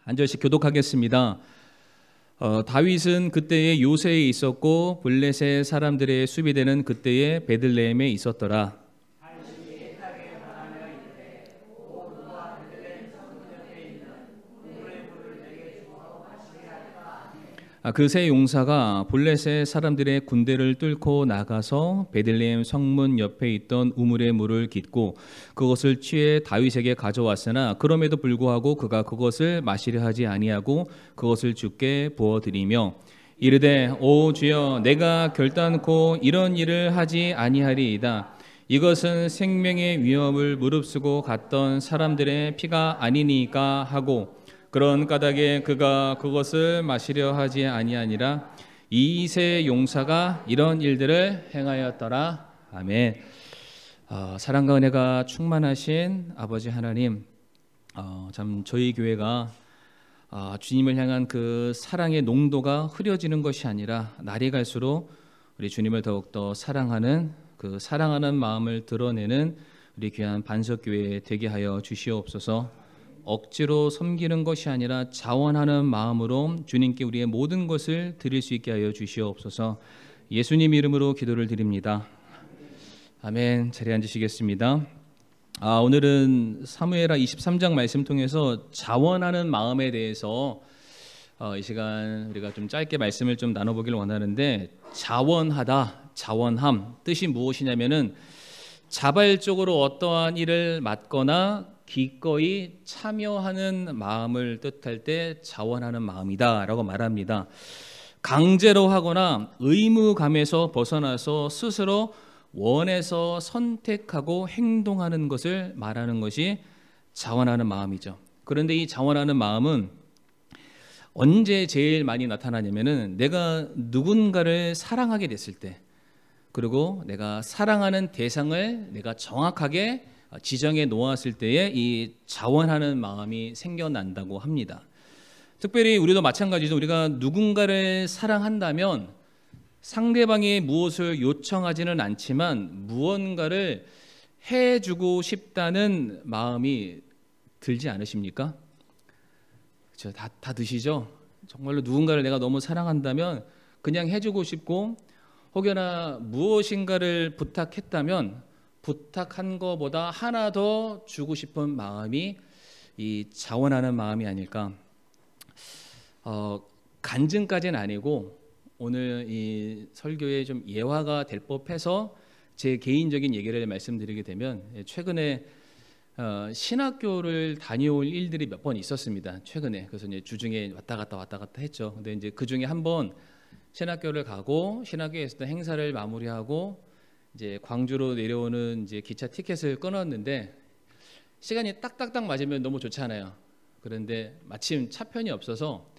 한 절씩 교독하겠습니다. 다윗은 그때의 요새에 있었고 블레셋 사람들의 수비대는 그때의 베들레헴에 있었더라. 그 세 용사가 블레셋 사람들의 군대를 뚫고 나가서 베들레헴 성문 옆에 있던 우물의 물을 깃고 그것을 취해 다윗에게 가져왔으나 그럼에도 불구하고 그가 그것을 마시려 하지 아니하고 그것을 주께 부어드리며 이르되 오 주여 내가 결단코 이런 일을 하지 아니하리이다. 이것은 생명의 위협을 무릅쓰고 갔던 사람들의 피가 아니니까 하고 그런 까닭에 그가 그것을 마시려 하지 아니하니라. 이 세 용사가 이런 일들을 행하였더라. 아멘. 사랑과 은혜가 충만하신 아버지 하나님, 참 저희 교회가 주님을 향한 그 사랑의 농도가 흐려지는 것이 아니라 날이 갈수록 우리 주님을 더욱더 사랑하는 그 사랑하는 마음을 드러내는 우리 귀한 반석교회 되게 하여 주시옵소서. 억지로 섬기는 것이 아니라 자원하는 마음으로 주님께 우리의 모든 것을 드릴 수 있게 하여 주시옵소서. 예수님 이름으로 기도를 드립니다. 아멘. 자리에 앉으시겠습니다. 오늘은 사무엘하 23장 말씀 통해서 자원하는 마음에 대해서 이 시간 우리가 좀 짧게 말씀을 좀 나눠보기를 원하는데, 자원하다, 자원함 뜻이 무엇이냐면은 자발적으로 어떠한 일을 맡거나 기꺼이 참여하는 마음을 뜻할 때 자원하는 마음이다 라고 말합니다. 강제로 하거나 의무감에서 벗어나서 스스로 원해서 선택하고 행동하는 것을 말하는 것이 자원하는 마음이죠. 그런데 이 자원하는 마음은 언제 제일 많이 나타나냐면은 내가 누군가를 사랑하게 됐을 때, 그리고 내가 사랑하는 대상을 내가 정확하게 지정해 놓았을 때에 이 자원하는 마음이 생겨난다고 합니다. 특별히 우리도 마찬가지죠. 우리가 누군가를 사랑한다면 상대방이 무엇을 요청하지는 않지만 무언가를 해주고 싶다는 마음이 들지 않으십니까? 그렇죠. 다 드시죠. 정말로 누군가를 내가 너무 사랑한다면 그냥 해주고 싶고, 혹여나 무엇인가를 부탁했다면 부탁한 것보다 하나 더 주고 싶은 마음이 이 자원하는 마음이 아닐까. 간증까지는 아니고 오늘 이 설교에 좀 예화가 될 법해서 제 개인적인 얘기를 말씀드리게 되면, 최근에 신학교를 다녀올 일들이 몇 번 있었습니다. 최근에. 그래서 이제 주중에 왔다 갔다 했죠. 근데 이제 그 중에 한 번 신학교를 가고 신학교에서 행사를 마무리하고 이제 광주로 내려오는 이제 기차 티켓을 끊었는데, 시간이 딱딱딱 맞으면 너무 좋잖아요. 그런데 마침 차편이 없어서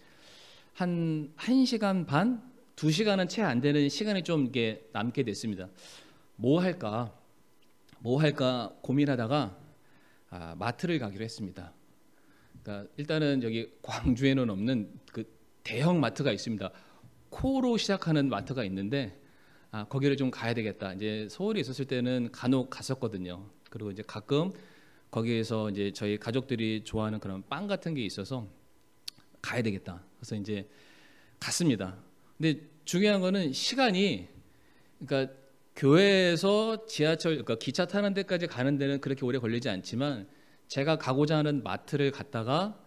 한 1시간 반, 2시간은 채 안 되는 시간이 좀 이게 남게 됐습니다. 뭐 할까 고민하다가 마트를 가기로 했습니다. 그러니까 일단은 여기 광주에는 없는 그 대형 마트가 있습니다. 코로 시작하는 마트가 있는데 거기를 좀 가야 되겠다. 이제 서울에 있었을 때는 간혹 갔었거든요. 그리고 이제 가끔 거기에서 이제 저희 가족들이 좋아하는 그런 빵 같은 게 있어서 가야 되겠다. 그래서 이제 갔습니다. 근데 중요한 거는 시간이, 그러니까 교회에서 지하철, 그러니까 기차 타는 데까지 가는 데는 그렇게 오래 걸리지 않지만, 제가 가고자 하는 마트를 갔다가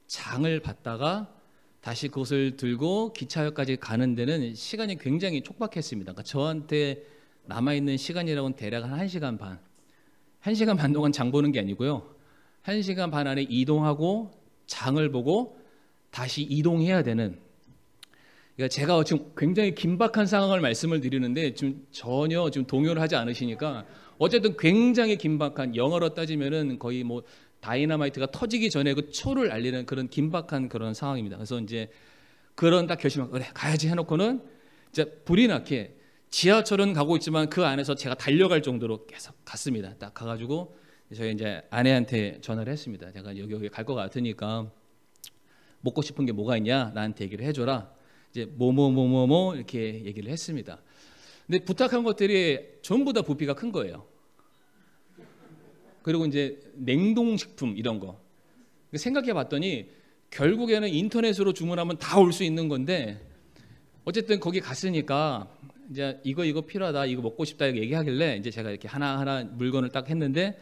장을 봤다가 다시 그것을 들고 기차역까지 가는 데는 시간이 굉장히 촉박했습니다. 그러니까 저한테 남아있는 시간이라고는 대략 한 1시간 반. 1시간 반 동안 장 보는 게 아니고요. 1시간 반 안에 이동하고 장을 보고 다시 이동해야 되는, 그러니까 제가 지금 굉장히 긴박한 상황을 말씀을 드리는데 지금 전혀 지금 동요를 하지 않으시니까, 어쨌든 굉장히 긴박한, 영어로 따지면은 거의 뭐 다이너마이트가 터지기 전에 그 초를 알리는 그런 긴박한 그런 상황입니다. 그래서 이제 그런 딱 결심하고 그래 가야지 해놓고는 이제 불이 나게 지하철은 가고 있지만 그 안에서 제가 달려갈 정도로 계속 갔습니다. 딱 가가지고 저희 이제 아내한테 전화를 했습니다. 제가 여기 갈 것 같으니까 먹고 싶은 게 뭐가 있냐 나한테 얘기를 해줘라. 이제 뭐뭐 이렇게 얘기를 했습니다. 근데 부탁한 것들이 전부 다 부피가 큰 거예요. 그리고 이제 냉동식품 이런 거 생각해 봤더니 결국에는 인터넷으로 주문하면 다 올 수 있는 건데 어쨌든 거기 갔으니까 이제 이거 필요하다, 이거 먹고 싶다 이렇게 얘기하길래 이제 제가 이렇게 하나하나 물건을 딱 했는데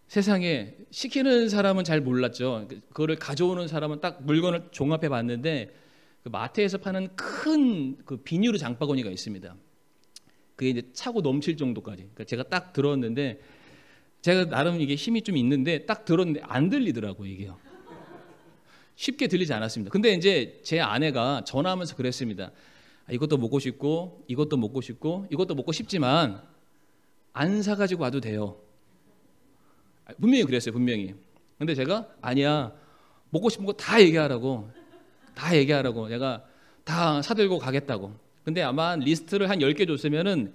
세상에 시키는 사람은 잘 몰랐죠. 그거를 가져오는 사람은 딱 물건을 종합해 봤는데 그 마트에서 파는 큰 그 비닐 장바구니가 있습니다. 그게 이제 차고 넘칠 정도까지. 그러니까 제가 딱 들었는데 제가 나름 이게 힘이 좀 있는데 딱 들었는데 안 들리더라고요, 이게요. 쉽게 들리지 않았습니다. 근데 이제 제 아내가 전화하면서 그랬습니다. 이것도 먹고 싶고 이것도 먹고 싶고 이것도 먹고 싶지만 안 사가지고 와도 돼요. 분명히 그랬어요, 분명히. 근데 제가 아니야, 먹고 싶은 거 다 얘기하라고 내가 다 사들고 가겠다고. 근데 아마 리스트를 한 10개 줬으면은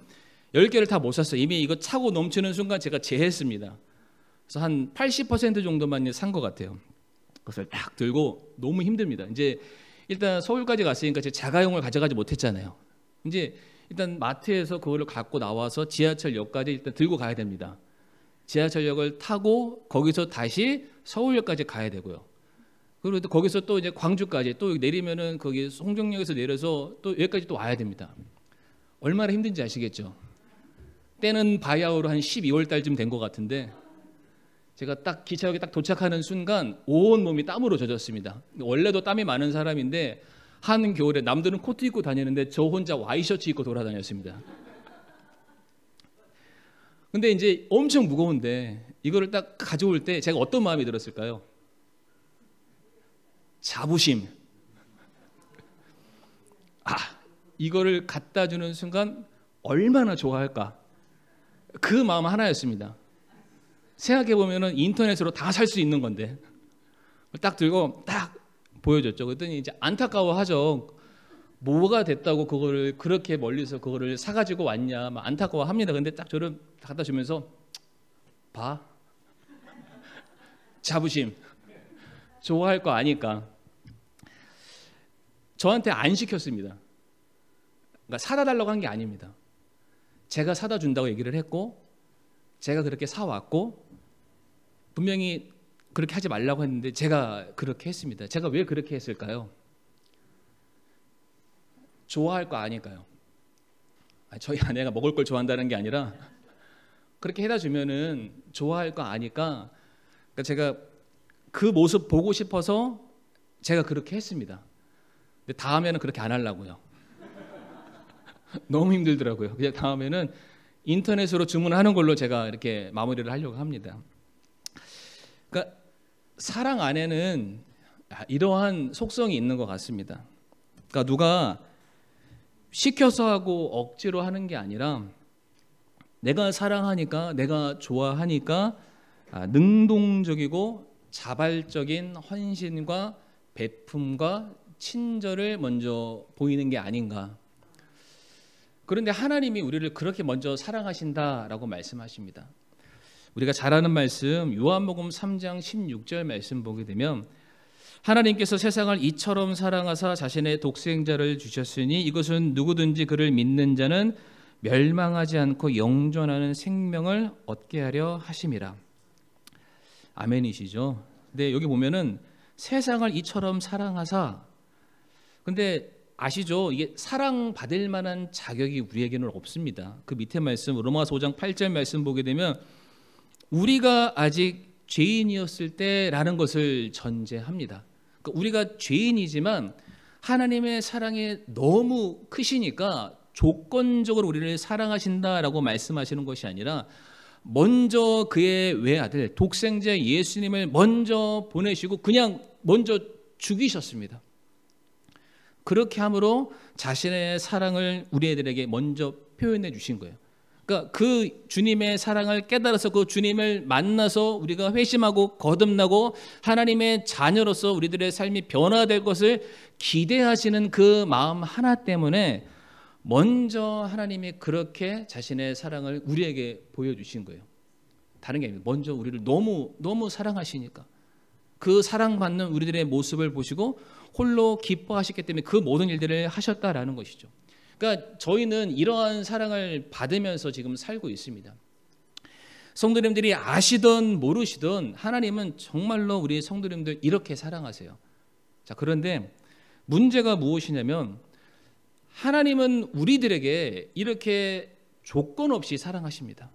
10개를 다 못 샀어요. 이미 이거 차고 넘치는 순간 제가 제했습니다. 그래서 한 80% 정도만 산 것 같아요. 그것을 딱 들고 너무 힘듭니다. 이제 일단 서울까지 갔으니까 제 자가용을 가져가지 못했잖아요. 이제 일단 마트에서 그거를 갖고 나와서 지하철역까지 일단 들고 가야 됩니다. 지하철역을 타고 거기서 다시 서울역까지 가야 되고요. 그리고 거기서 또 이제 광주까지 또 내리면은 거기 송정역에서 내려서 또 여기까지 또 와야 됩니다. 얼마나 힘든지 아시겠죠? 때는 바야흐로 한 12월 달쯤 된 것 같은데 제가 딱 기차역에 딱 도착하는 순간 온 몸이 땀으로 젖었습니다. 원래도 땀이 많은 사람인데 한겨울에 남들은 코트 입고 다니는데 저 혼자 와이셔츠 입고 돌아다녔습니다. 근데 이제 엄청 무거운데 이거를 딱 가져올 때 제가 어떤 마음이 들었을까요? 자부심. 이거를 갖다 주는 순간 얼마나 좋아할까? 그 마음 하나였습니다. 생각해보면 인터넷으로 다 살 수 있는 건데 딱 들고 딱 보여줬죠. 그랬더니 이제 안타까워하죠. 뭐가 됐다고 그거를 그렇게 멀리서 그거를 사가지고 왔냐 막 안타까워합니다. 근데 딱 저를 갖다 주면서 봐, 자부심. 좋아할 거 아니까. 저한테 안 시켰습니다. 그러니까 사다 달라고 한 게 아닙니다. 제가 사다 준다고 얘기를 했고 제가 그렇게 사왔고 분명히 그렇게 하지 말라고 했는데 제가 그렇게 했습니다. 제가 왜 그렇게 했을까요? 좋아할 거 아니까요. 저희 아내가 먹을 걸 좋아한다는 게 아니라 그렇게 해다 주면은 좋아할 거 아니까 그러니까 제가 그 모습 보고 싶어서 제가 그렇게 했습니다. 근데 다음에는 그렇게 안 하려고요. 너무 힘들더라고요. 그냥 다음에는 인터넷으로 주문하는 걸로 제가 이렇게 마무리를 하려고 합니다. 그러니까 사랑 안에는 이러한 속성이 있는 것 같습니다. 그러니까 누가 시켜서 하고 억지로 하는 게 아니라 내가 사랑하니까, 내가 좋아하니까 능동적이고 자발적인 헌신과 베품과 친절을 먼저 보이는 게 아닌가. 그런데 하나님이 우리를 그렇게 먼저 사랑하신다라고 말씀하십니다. 우리가 잘 아는 말씀 요한복음 3장 16절 말씀 보게 되면 하나님께서 세상을 이처럼 사랑하사 자신의 독생자를 주셨으니 이것은 누구든지 그를 믿는 자는 멸망하지 않고 영존하는 생명을 얻게 하려 하심이라. 아멘이시죠? 근데 여기 보면은 세상을 이처럼 사랑하사, 근데 아시죠? 이게 사랑받을 만한 자격이 우리에게는 없습니다. 그 밑에 말씀 로마서 5장 8절 말씀 보게 되면 우리가 아직 죄인이었을 때라는 것을 전제합니다. 그러니까 우리가 죄인이지만 하나님의 사랑이 너무 크시니까 조건적으로 우리를 사랑하신다라고 말씀하시는 것이 아니라 먼저 그의 외아들 독생자 예수님을 먼저 보내시고 그냥 먼저 죽이셨습니다. 그렇게 함으로 자신의 사랑을 우리 애들에게 먼저 표현해 주신 거예요. 그러니까 그 주님의 사랑을 깨달아서 그 주님을 만나서 우리가 회심하고 거듭나고 하나님의 자녀로서 우리들의 삶이 변화될 것을 기대하시는 그 마음 하나 때문에 먼저 하나님이 그렇게 자신의 사랑을 우리에게 보여주신 거예요. 다른 게 아니라 먼저 우리를 너무 사랑하시니까 그 사랑받는 우리들의 모습을 보시고 홀로 기뻐하셨기 때문에 그 모든 일들을 하셨다라는 것이죠. 그러니까 저희는 이러한 사랑을 받으면서 지금 살고 있습니다. 성도님들이 아시든 모르시든 하나님은 정말로 우리 성도님들 이렇게 사랑하세요. 자, 그런데 문제가 무엇이냐면 하나님은 우리들에게 이렇게 조건 없이 사랑하십니다.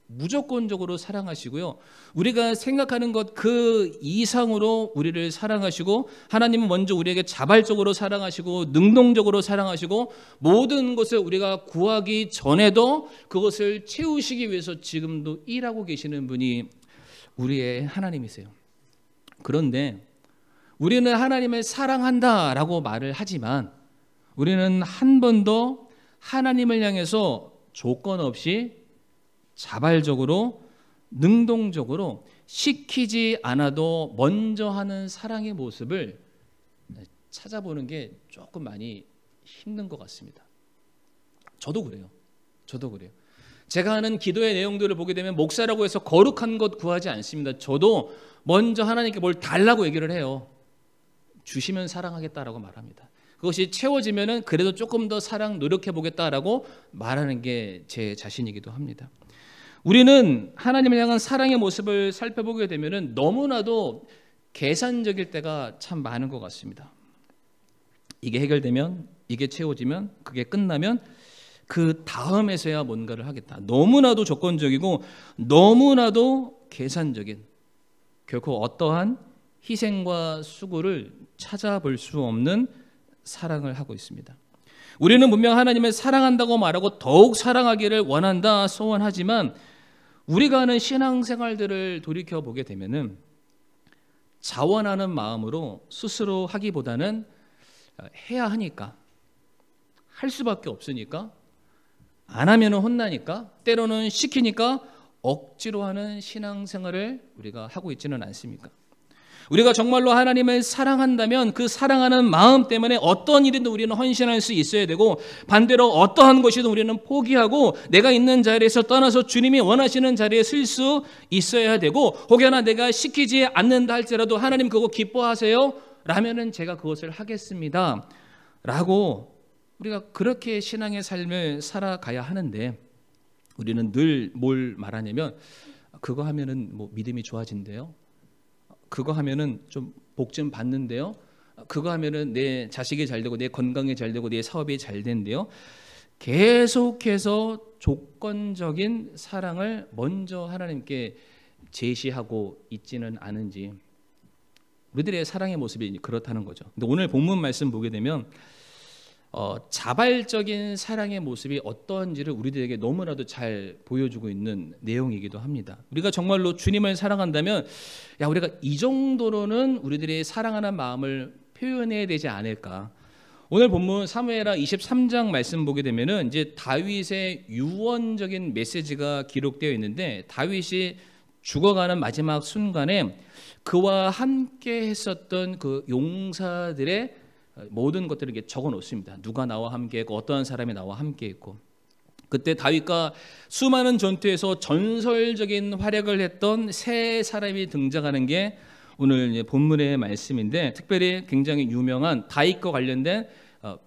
무조건적으로 사랑하시고요. 우리가 생각하는 것 그 이상으로 우리를 사랑하시고, 하나님은 먼저 우리에게 자발적으로 사랑하시고 능동적으로 사랑하시고, 모든 것을 우리가 구하기 전에도 그것을 채우시기 위해서 지금도 일하고 계시는 분이 우리의 하나님이세요. 그런데 우리는 하나님을 사랑한다라고 말을 하지만 우리는 한 번도 하나님을 향해서 조건 없이 자발적으로 능동적으로 시키지 않아도 먼저 하는 사랑의 모습을 찾아보는 게 조금 많이 힘든 것 같습니다. 저도 그래요. 제가 하는 기도의 내용들을 보게 되면 목사라고 해서 거룩한 것 구하지 않습니다. 저도 먼저 하나님께 뭘 달라고 얘기를 해요. 주시면 사랑하겠다라고 말합니다. 그것이 채워지면은 그래도 조금 더 사랑 노력해 보겠다라고 말하는 게 제 자신이기도 합니다. 우리는 하나님을 향한 사랑의 모습을 살펴보게 되면은 너무나도 계산적일 때가 참 많은 것 같습니다. 이게 해결되면, 이게 채워지면, 그게 끝나면 그 다음에서야 뭔가를 하겠다. 너무나도 조건적이고 너무나도 계산적인, 결코 어떠한 희생과 수고를 찾아볼 수 없는 사랑을 하고 있습니다. 우리는 분명 하나님을 사랑한다고 말하고 더욱 사랑하기를 원한다 소원하지만 우리가 하는 신앙생활들을 돌이켜보게 되면은 자원하는 마음으로 스스로 하기보다는 해야 하니까, 할 수밖에 없으니까, 안 하면 혼나니까, 때로는 시키니까 억지로 하는 신앙생활을 우리가 하고 있지는 않습니까? 우리가 정말로 하나님을 사랑한다면 그 사랑하는 마음 때문에 어떤 일이든 우리는 헌신할 수 있어야 되고, 반대로 어떠한 것이든 우리는 포기하고 내가 있는 자리에서 떠나서 주님이 원하시는 자리에 설 수 있어야 되고, 혹여나 내가 시키지 않는다 할지라도 하나님 그거 기뻐하세요? 라면은 제가 그것을 하겠습니다 라고 우리가 그렇게 신앙의 삶을 살아가야 하는데, 우리는 늘 뭘 말하냐면 그거 하면은 뭐 믿음이 좋아진대요, 그거 하면은 좀 복 좀 받는데요, 그거 하면은 내 자식이 잘 되고 내 건강이 잘 되고 내 사업이 잘 된대요. 계속해서 조건적인 사랑을 먼저 하나님께 제시하고 있지는 않은지, 우리들의 사랑의 모습이 그렇다는 거죠. 근데 오늘 본문 말씀 보게 되면 자발적인 사랑의 모습이 어떠한지를 우리들에게 너무나도 잘 보여주고 있는 내용이기도 합니다. 우리가 정말로 주님을 사랑한다면 우리가 이 정도로는 우리들이 사랑하는 마음을 표현해야 되지 않을까. 오늘 본문 사무엘하 23장 말씀 보게 되면은 이제 다윗의 유언적인 메시지가 기록되어 있는데, 다윗이 죽어가는 마지막 순간에 그와 함께 했었던 그 용사들의 모든 것들을 이렇게 적어 놓습니다. 누가 나와 함께 했고 어떠한 사람이 나와 함께 했고, 그때 다윗과 수많은 전투에서 전설적인 활약을 했던 세 사람이 등장하는 게 오늘 본문의 말씀인데, 특별히 굉장히 유명한 다윗과 관련된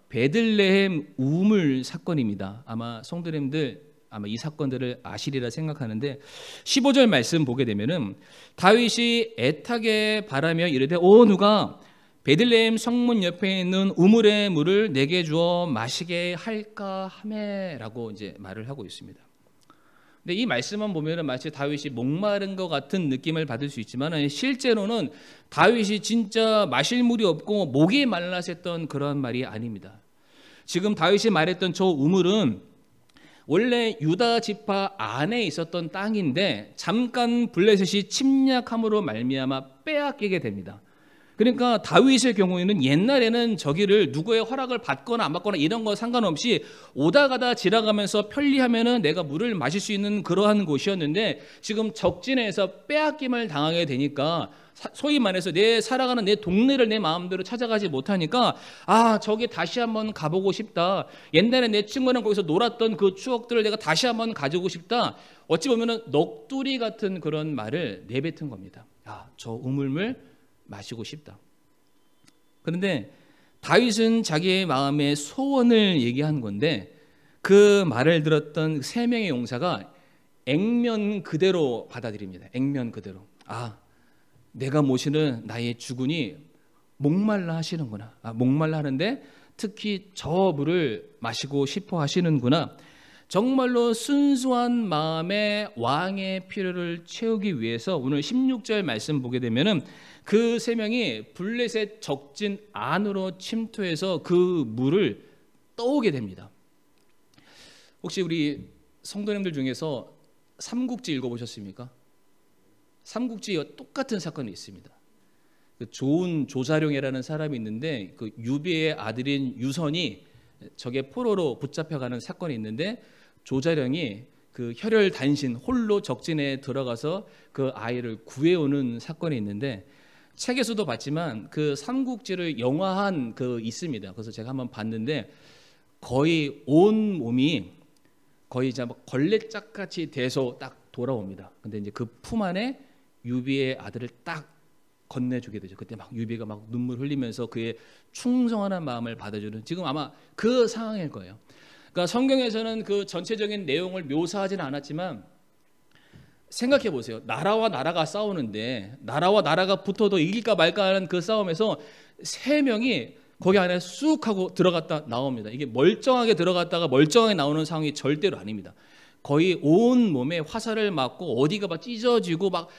베들레헴 우물 사건입니다. 아마 성도님들 이 사건들을 아시리라 생각하는데, 15절 말씀 보게 되면은 다윗이 애타게 바라며 이르되 오 누가 베들레헴 성문 옆에 있는 우물의 물을 내게 주어 마시게 할까 하매라고 이제 말을 하고 있습니다. 근데 이 말씀만 보면은 마치 다윗이 목마른 것 같은 느낌을 받을 수 있지만, 실제로는 다윗이 진짜 마실 물이 없고 목이 말랐었던 그런 말이 아닙니다. 지금 다윗이 말했던 저 우물은 원래 유다 지파 안에 있었던 땅인데 잠깐 블레셋이 침략함으로 말미암아 빼앗기게 됩니다. 그러니까 다윗의 경우에는 옛날에는 저기를 누구의 허락을 받거나 안 받거나 이런 거 상관없이 오다 가다 지나가면서 편리하면은 내가 물을 마실 수 있는 그러한 곳이었는데, 지금 적진에서 빼앗김을 당하게 되니까 소위 말해서 내 살아가는 내 동네를 내 마음대로 찾아가지 못하니까 저기 다시 한번 가보고 싶다, 옛날에 내 친구랑 거기서 놀았던 그 추억들을 내가 다시 한번 가지고 싶다, 어찌 보면은 넋두리 같은 그런 말을 내뱉은 겁니다. 저 우물물 마시고 싶다. 그런데 다윗은 자기의 마음의 소원을 얘기한 건데, 그 말을 들었던 세 명의 용사가 액면 그대로 받아들입니다. 액면 그대로. 내가 모시는 나의 주군이 목말라 하시는구나. 목말라 하는데 특히 저 물을 마시고 싶어 하시는구나. 정말로 순수한 마음에 왕의 필요를 채우기 위해서 오늘 16절 말씀 보게 되면은 그 세 명이 블레셋 적진 안으로 침투해서 그 물을 떠오게 됩니다. 혹시 우리 성도님들 중에서 삼국지 읽어보셨습니까? 삼국지와 똑같은 사건이 있습니다. 그 좋은 조자룡이라는 사람이 있는데 그 유비의 아들인 유선이 적의 포로로 붙잡혀가는 사건이 있는데 조자룡이 그 혈혈 단신 홀로 적진에 들어가서 그 아이를 구해오는 사건이 있는데 책에서도 봤지만 그 삼국지를 영화한 그 있습니다. 그래서 제가 한번 봤는데 거의 온 몸이 거의 이제 걸레짝 같이 돼서 딱 돌아옵니다. 근데 이제 그 품 안에 유비의 아들을 딱 건네주게 되죠. 그때 막 유비가 막 눈물 흘리면서 그의 충성하는 마음을 받아주는 지금 아마 그 상황일 거예요. 그러니까 성경에서는 그 전체적인 내용을 묘사하지는 않았지만 생각해 보세요. 나라와 나라가 싸우는데 나라와 나라가 붙어도 이길까 말까 하는 그 싸움에서 세 명이 거기 안에 쑥 하고 들어갔다 나옵니다. 이게 멀쩡하게 들어갔다가 멀쩡하게 나오는 상황이 절대로 아닙니다. 거의 온 몸에 화살을 맞고 어디가 막 찢어지고 막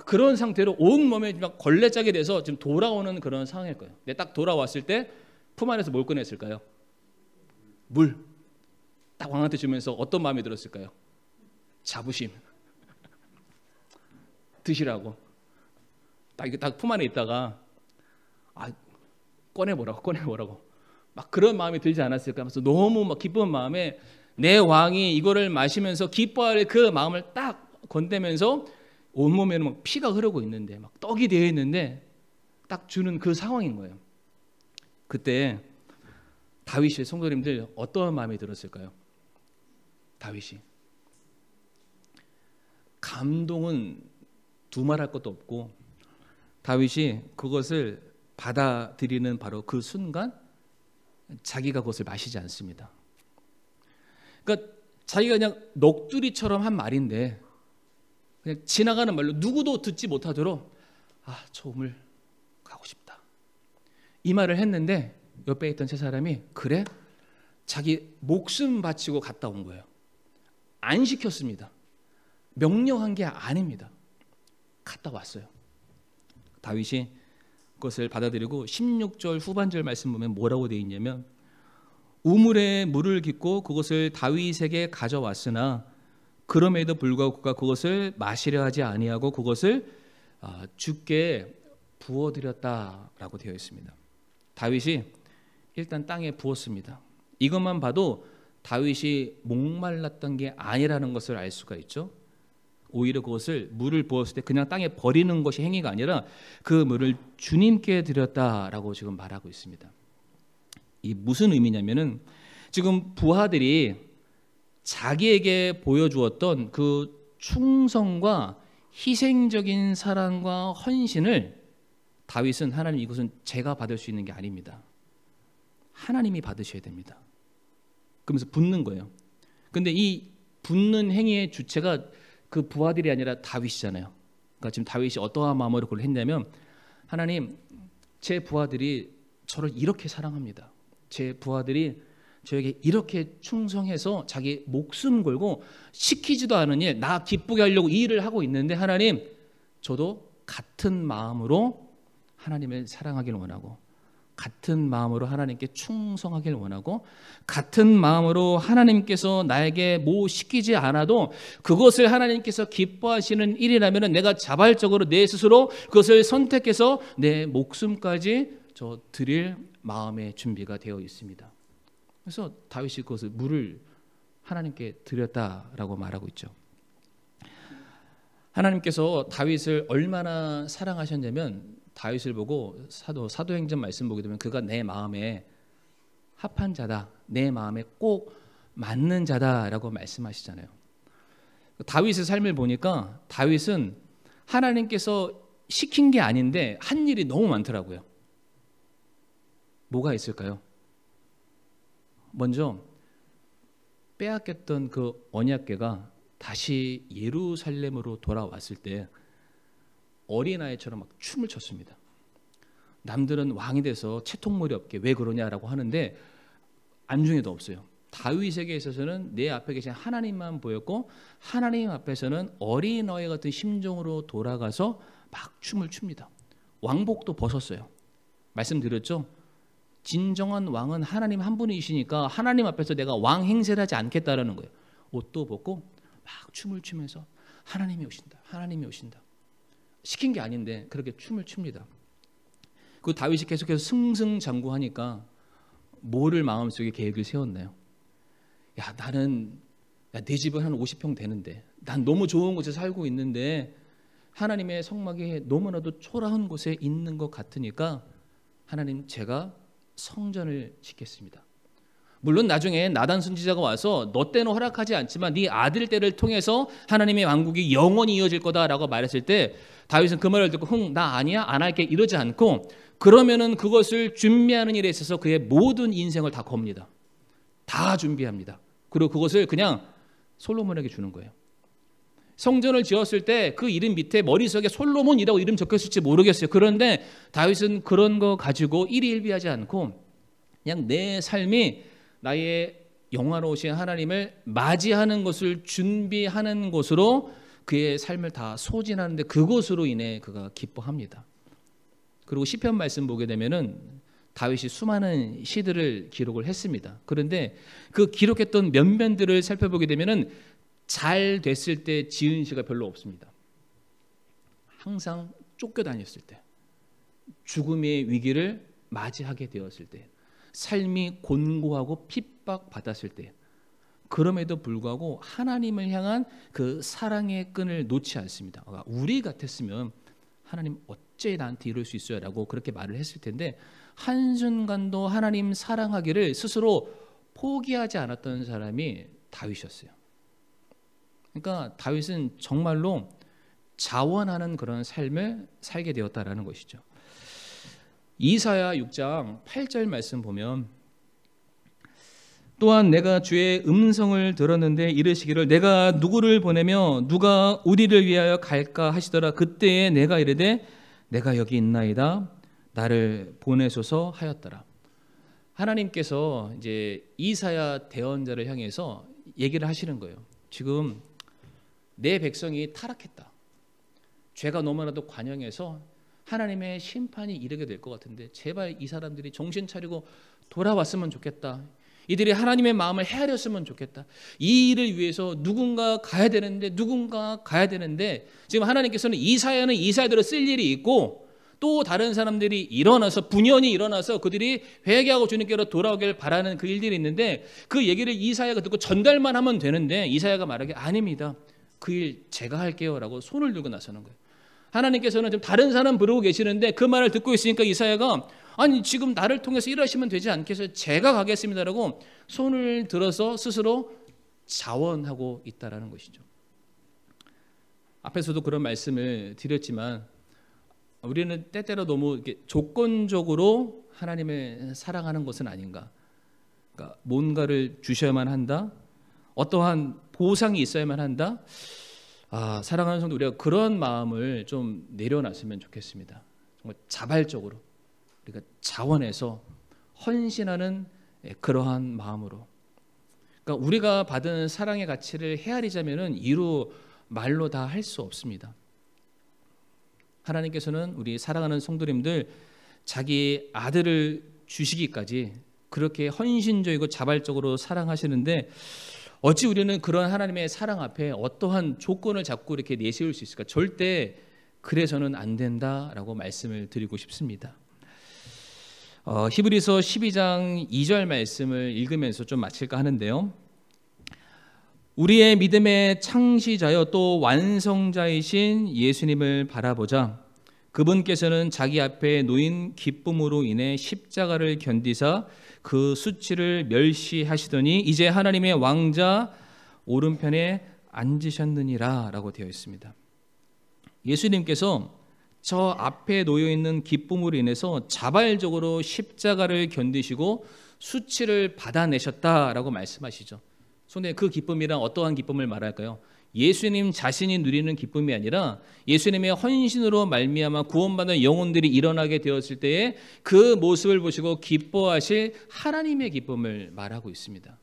그런 상태로 온 몸에 막 걸레짝이 돼서 지금 돌아오는 그런 상황일 거예요. 근데 딱 돌아왔을 때 품 안에서 뭘 꺼냈을까요? 물. 딱 왕한테 주면서 어떤 마음이 들었을까요? 자부심. 드시라고. 딱 이게 딱 품 안에 있다가 꺼내보라고. 막 그런 마음이 들지 않았을까 하면서 너무 막 기쁜 마음에 내 왕이 이거를 마시면서 기뻐할 그 마음을 딱 건대면서 온몸에는 막 피가 흐르고 있는데 막 떡이 되어 있는데 딱 주는 그 상황인 거예요. 그때 다윗의 성도님들 어떠한 마음이 들었을까요? 다윗이 감동은 두말할 것도 없고 다윗이 그것을 받아들이는 바로 그 순간 자기가 그것을 마시지 않습니다. 그러니까 자기가 그냥 넋두리처럼 한 말인데 그냥 지나가는 말로 누구도 듣지 못하도록 저 우물 가고 싶다 이 말을 했는데 옆에 있던 세 사람이 그래? 자기 목숨 바치고 갔다 온 거예요. 안 시켰습니다. 명령한 게 아닙니다. 갔다 왔어요. 다윗이 그것을 받아들이고 16절 후반절 말씀 보면 뭐라고 되어 있냐면 우물에 물을 깃고 그것을 다윗에게 가져왔으나 그럼에도 불구하고 그가 그것을 마시려 하지 아니하고 그것을 주께 부어드렸다라고 되어 있습니다. 다윗이 일단 땅에 부었습니다. 이것만 봐도 다윗이 목말랐던 게 아니라는 것을 알 수가 있죠. 오히려 그것을 물을 부었을 때 그냥 땅에 버리는 것이 행위가 아니라 그 물을 주님께 드렸다라고 지금 말하고 있습니다. 이 무슨 의미냐면은 지금 부하들이 자기에게 보여주었던 그 충성과 희생적인 사랑과 헌신을 다윗은 하나님 이것은 제가 받을 수 있는 게 아닙니다. 하나님이 받으셔야 됩니다. 그러면서 붓는 거예요. 근데 이 붓는 행위의 주체가 그 부하들이 아니라 다윗이잖아요. 그러니까 지금 다윗이 어떠한 마음으로 그걸 했냐면 하나님 제 부하들이 저를 이렇게 사랑합니다. 제 부하들이 저에게 이렇게 충성해서 자기 목숨 걸고 시키지도 않은 일, 나 기쁘게 하려고 이 일을 하고 있는데 하나님 저도 같은 마음으로 하나님을 사랑하길 원하고 같은 마음으로 하나님께 충성하길 원하고 같은 마음으로 하나님께서 나에게 뭐 시키지 않아도 그것을 하나님께서 기뻐하시는 일이라면 내가 자발적으로 내 스스로 그것을 선택해서 내 목숨까지 드릴 마음의 준비가 되어 있습니다. 그래서 다윗이 그것을 물을 하나님께 드렸다라고 말하고 있죠. 하나님께서 다윗을 얼마나 사랑하셨냐면 다윗을 보고 사도행전 말씀 보게 되면 그가 내 마음에 합한 자다, 내 마음에 꼭 맞는 자다라고 말씀하시잖아요. 다윗의 삶을 보니까 다윗은 하나님께서 시킨 게 아닌데 한 일이 너무 많더라고요. 뭐가 있을까요? 먼저 빼앗겼던 그 언약궤가 다시 예루살렘으로 돌아왔을 때 어린아이처럼 막 춤을 췄습니다. 남들은 왕이 돼서 채통머리 없게 왜 그러냐라고 하는데 안중에도 없어요. 다윗에게 있어서는 내 앞에 계신 하나님만 보였고 하나님 앞에서는 어린아이 같은 심정으로 돌아가서 막 춤을 춥니다. 왕복도 벗었어요. 말씀드렸죠? 진정한 왕은 하나님 한 분이시니까 하나님 앞에서 내가 왕 행세를 하지 않겠다라는 거예요. 옷도 벗고 막 춤을 추면서 하나님이 오신다. 하나님이 오신다. 시킨 게 아닌데 그렇게 춤을 춥니다. 그 다윗이 계속해서 승승장구하니까 뭐를 마음속에 계획을 세웠나요? 야, 나는 내 집은 한 50평 되는데 난 너무 좋은 곳에 살고 있는데 하나님의 성막이 너무나도 초라한 곳에 있는 것 같으니까 하나님 제가 성전을 짓겠습니다. 물론 나중에 나단 선지자가 와서 너 때는 허락하지 않지만 네 아들 때를 통해서 하나님의 왕국이 영원히 이어질 거다라고 말했을 때 다윗은 그 말을 듣고 나 아니야 안 할게 이러지 않고 그러면은 그것을 준비하는 일에 있어서 그의 모든 인생을 다 겁니다. 다 준비합니다. 그리고 그것을 그냥 솔로몬에게 주는 거예요. 성전을 지었을 때 그 이름 밑에 머릿속에 솔로몬이라고 이름 적혔을지 모르겠어요. 그런데 다윗은 그런 거 가지고 일희일비하지 않고 그냥 내 삶이 나의 영화로우신 하나님을 맞이하는 것을 준비하는 것으로 그의 삶을 다 소진하는데 그것으로 인해 그가 기뻐합니다. 그리고 시편 말씀 보게 되면은 다윗이 수많은 시들을 기록을 했습니다. 그런데 그 기록했던 면면들을 살펴보게 되면은 잘 됐을 때 지은 시가 별로 없습니다. 항상 쫓겨다녔을 때, 죽음의 위기를 맞이하게 되었을 때, 삶이 곤고하고 핍박받았을 때, 그럼에도 불구하고 하나님을 향한 그 사랑의 끈을 놓지 않습니다. 우리 같았으면 하나님 어째 나한테 이럴 수 있어요? 라고 그렇게 말을 했을 텐데 한순간도 하나님 사랑하기를 스스로 포기하지 않았던 사람이 다윗이었어요. 그러니까 다윗은 정말로 자원하는 그런 삶을 살게 되었다라는 것이죠. 이사야 6장 8절 말씀 보면 또한 내가 주의 음성을 들었는데 이르시기를 내가 누구를 보내며 누가 우리를 위하여 갈까 하시더라. 그때에 내가 이르되 내가 여기 있나이다. 나를 보내소서 하였더라. 하나님께서 이제 이사야 대언자를 향해서 얘기를 하시는 거예요. 지금 내 백성이 타락했다. 죄가 너무나도 관영해서 하나님의 심판이 이르게 될 것 같은데 제발 이 사람들이 정신 차리고 돌아왔으면 좋겠다. 이들이 하나님의 마음을 헤아렸으면 좋겠다. 이 일을 위해서 누군가 가야 되는데 지금 하나님께서는 이사야는 이사야대로 쓸 일이 있고 또 다른 사람들이 일어나서 분연히 일어나서 그들이 회개하고 주님께로 돌아오길 바라는 그 일들이 있는데 그 얘기를 이사야가 듣고 전달만 하면 되는데 이사야가 말하기 아닙니다. 그 일 제가 할게요 라고 손을 들고 나서는 거예요. 하나님께서는 좀 다른 사람 부르고 계시는데 그 말을 듣고 있으니까 이사야가 아니 지금 나를 통해서 일하시면 되지 않겠어요? 제가 가겠습니다라고 손을 들어서 스스로 자원하고 있다라는 것이죠. 앞에서도 그런 말씀을 드렸지만 우리는 때때로 너무 이렇게 조건적으로 하나님을 사랑하는 것은 아닌가. 그러니까 뭔가를 주셔야만 한다. 어떠한 보상이 있어야만 한다. 사랑하는 성도 우리가 그런 마음을 좀 내려놨으면 좋겠습니다. 정말 자발적으로 우리가 자원해서 헌신하는 그러한 마음으로. 그러니까 우리가 받은 사랑의 가치를 헤아리자면은 이루 말로 다 할 수 없습니다. 하나님께서는 우리 사랑하는 성도님들 자기 아들을 주시기까지 그렇게 헌신적이고 자발적으로 사랑하시는데 어찌 우리는 그런 하나님의 사랑 앞에 어떠한 조건을 잡고 이렇게 내세울 수 있을까? 절대 그래서는 안 된다라고 말씀을 드리고 싶습니다. 히브리서 12장 2절 말씀을 읽으면서 좀 마칠까 하는데요. 우리의 믿음의 창시자여 또 완성자이신 예수님을 바라보자. 그분께서는 자기 앞에 놓인 기쁨으로 인해 십자가를 견디사 그 수치를 멸시하시더니 이제 하나님의 왕자 오른편에 앉으셨느니라 라고 되어 있습니다. 예수님께서 저 앞에 놓여 있는 기쁨으로 인해서 자발적으로 십자가를 견디시고 수치를 받아내셨다라고 말씀하시죠. 손에 그 기쁨이란 어떠한 기쁨을 말할까요? 예수님 자신이 누리는 기쁨이 아니라 예수님의 헌신으로 말미암아 구원받는 영혼들이 일어나게 되었을 때에 그 모습을 보시고 기뻐하실 하나님의 기쁨을 말하고 있습니다.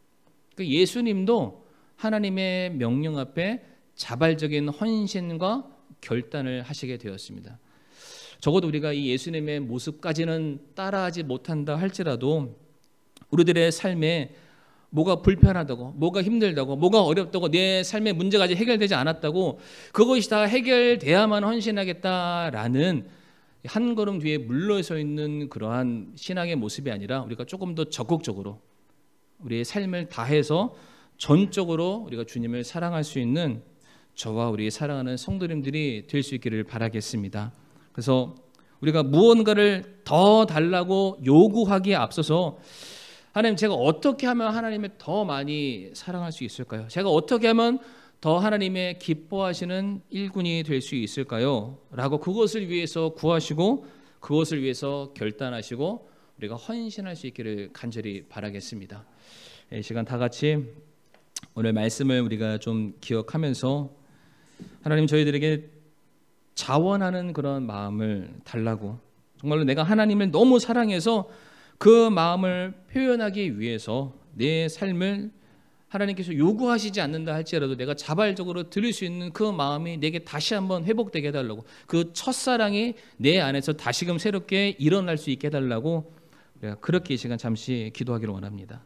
예수님도 하나님의 명령 앞에 자발적인 헌신과 결단을 하시게 되었습니다. 적어도 우리가 이 예수님의 모습까지는 따라하지 못한다 할지라도 우리들의 삶에 뭐가 불편하다고, 뭐가 힘들다고, 뭐가 어렵다고, 내 삶의 문제가 아직 해결되지 않았다고, 그것이 다 해결돼야만 헌신하겠다라는 한 걸음 뒤에 물러서 있는 그러한 신앙의 모습이 아니라 우리가 조금 더 적극적으로 우리의 삶을 다해서 전적으로 우리가 주님을 사랑할 수 있는 저와 우리 사랑하는 성도님들이 될 수 있기를 바라겠습니다. 그래서 우리가 무언가를 더 달라고 요구하기에 앞서서 하나님, 제가 어떻게 하면 하나님을 더 많이 사랑할 수 있을까요? 제가 어떻게 하면 더 하나님의 기뻐하시는 일꾼이 될 수 있을까요? 라고 그것을 위해서 구하시고 그것을 위해서 결단하시고 우리가 헌신할 수 있기를 간절히 바라겠습니다. 이 시간 다 같이 오늘 말씀을 우리가 좀 기억하면서 하나님, 저희들에게 자원하는 그런 마음을 달라고, 정말로 내가 하나님을 너무 사랑해서 그 마음을 표현하기 위해서 내 삶을 하나님께서 요구하시지 않는다 할지라도 내가 자발적으로 드릴 수 있는 그 마음이 내게 다시 한번 회복되게 해달라고, 그 첫사랑이 내 안에서 다시금 새롭게 일어날 수 있게 해달라고, 그렇게 이 시간 잠시 기도하기를 원합니다.